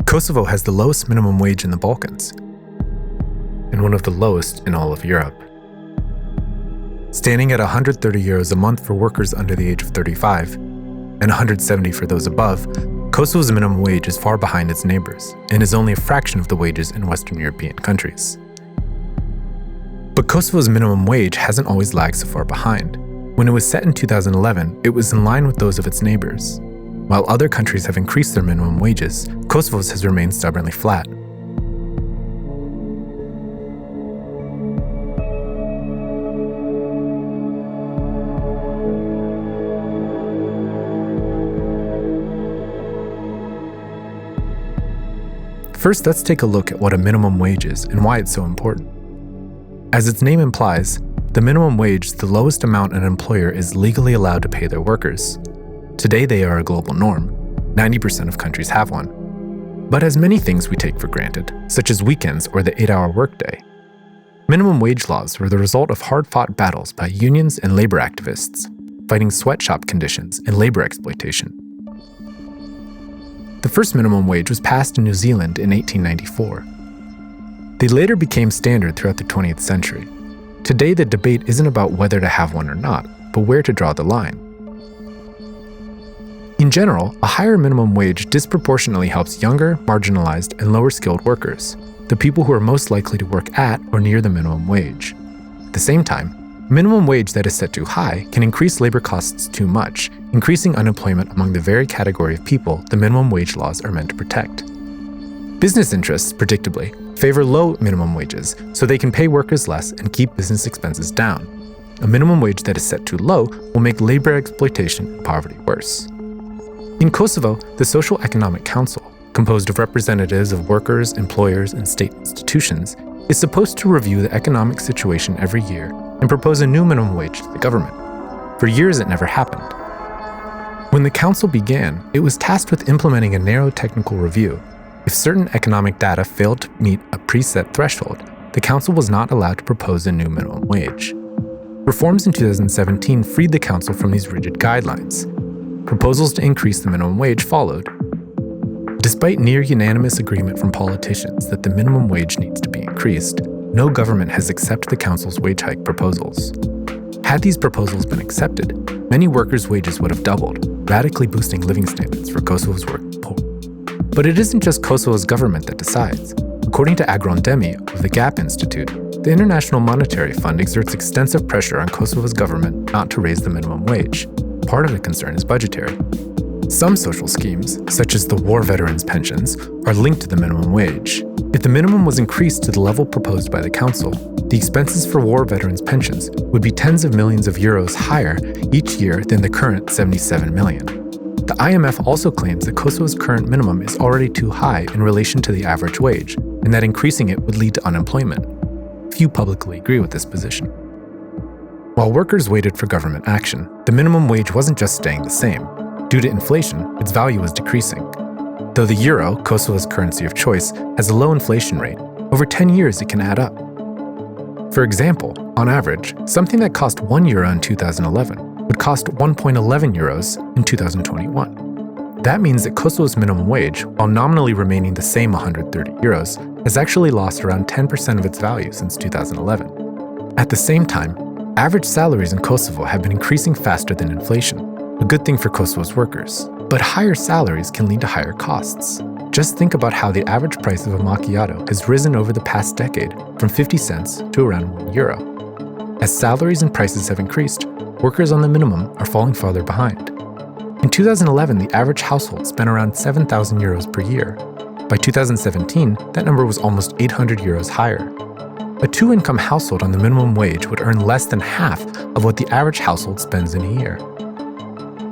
Kosovo has the lowest minimum wage in the Balkans, and one of the lowest in all of Europe. Standing at €130 a month for workers under the age of 35, and €170 for those above, Kosovo's minimum wage is far behind its neighbors, and is only a fraction of the wages in Western European countries. But Kosovo's minimum wage hasn't always lagged so far behind. When it was set in 2011, it was in line with those of its neighbors. While other countries have increased their minimum wages, Kosovo's has remained stubbornly flat. First, let's take a look at what a minimum wage is and why it's so important. As its name implies, the minimum wage is the lowest amount an employer is legally allowed to pay their workers. Today, they are a global norm. 90% of countries have one. But as many things we take for granted, such as weekends or the 8-hour workday, minimum wage laws were the result of hard-fought battles by unions and labor activists, fighting sweatshop conditions and labor exploitation. The first minimum wage was passed in New Zealand in 1894. They later became standard throughout the 20th century. Today, the debate isn't about whether to have one or not, but where to draw the line. In general, a higher minimum wage disproportionately helps younger, marginalized, and lower-skilled workers, the people who are most likely to work at or near the minimum wage. At the same time, a minimum wage that is set too high can increase labor costs too much, increasing unemployment among the very category of people the minimum wage laws are meant to protect. Business interests, predictably, favor low minimum wages so they can pay workers less and keep business expenses down. A minimum wage that is set too low will make labor exploitation and poverty worse. In Kosovo, the Social Economic Council, composed of representatives of workers, employers, and state institutions, is supposed to review the economic situation every year and propose a new minimum wage to the government. For years, it never happened. When the council began, it was tasked with implementing a narrow technical review. If certain economic data failed to meet a preset threshold, the council was not allowed to propose a new minimum wage. Reforms in 2017 freed the council from these rigid guidelines. Proposals to increase the minimum wage followed. Despite near-unanimous agreement from politicians that the minimum wage needs to be increased, no government has accepted the council's wage hike proposals. Had these proposals been accepted, many workers' wages would have doubled, radically boosting living standards for Kosovo's working poor. But it isn't just Kosovo's government that decides. According to Agron Demi of the Gap Institute, the International Monetary Fund exerts extensive pressure on Kosovo's government not to raise the minimum wage. Part of the concern is budgetary. Some social schemes, such as the war veterans' pensions, are linked to the minimum wage. If the minimum was increased to the level proposed by the council, the expenses for war veterans' pensions would be tens of millions of euros higher each year than the current 77 million. The IMF also claims that Kosovo's current minimum is already too high in relation to the average wage, and that increasing it would lead to unemployment. Few publicly agree with this position. While workers waited for government action, the minimum wage wasn't just staying the same. Due to inflation, its value was decreasing. Though the euro, Kosovo's currency of choice, has a low inflation rate, over 10 years it can add up. For example, on average, something that cost €1 in 2011 would cost 1.11 euros in 2021. That means that Kosovo's minimum wage, while nominally remaining the same €130, has actually lost around 10% of its value since 2011. At the same time, average salaries in Kosovo have been increasing faster than inflation, a good thing for Kosovo's workers. But higher salaries can lead to higher costs. Just think about how the average price of a macchiato has risen over the past decade from 50 cents to around €1. As salaries and prices have increased, workers on the minimum are falling farther behind. In 2011, the average household spent around €7,000 per year. By 2017, that number was almost €800 higher. A two-income household on the minimum wage would earn less than half of what the average household spends in a year.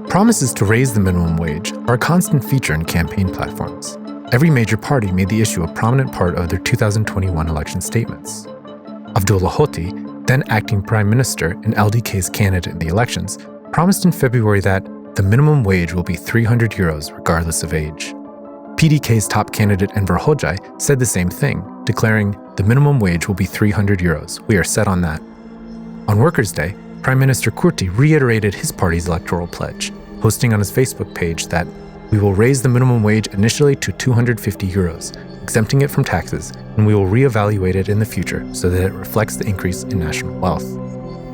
Promises to raise the minimum wage are a constant feature in campaign platforms. Every major party made the issue a prominent part of their 2021 election statements. Abdullah Hoti, then acting prime minister and LDK's candidate in the elections, promised in February that the minimum wage will be €300 regardless of age. PDK's top candidate Enver Hoxha said the same thing, declaring, "The minimum wage will be €300. We are set on that." On Workers' Day, Prime Minister Kurti reiterated his party's electoral pledge, posting on his Facebook page that We will raise the minimum wage initially to 250 euros, exempting it from taxes, and we will reevaluate it in the future so that it reflects the increase in national wealth.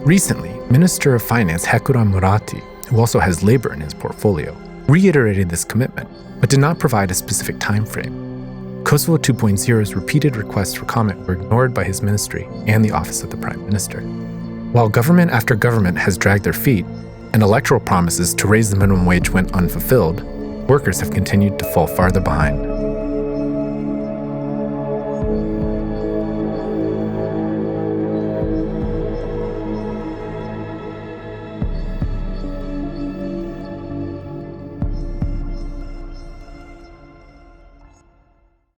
Recently, Minister of Finance Hekuram Murati, who also has labor in his portfolio, reiterated this commitment, but did not provide a specific time frame. Kosovo 2.0's repeated requests for comment were ignored by his ministry and the office of the Prime Minister. While government after government has dragged their feet, and electoral promises to raise the minimum wage went unfulfilled, workers have continued to fall farther behind.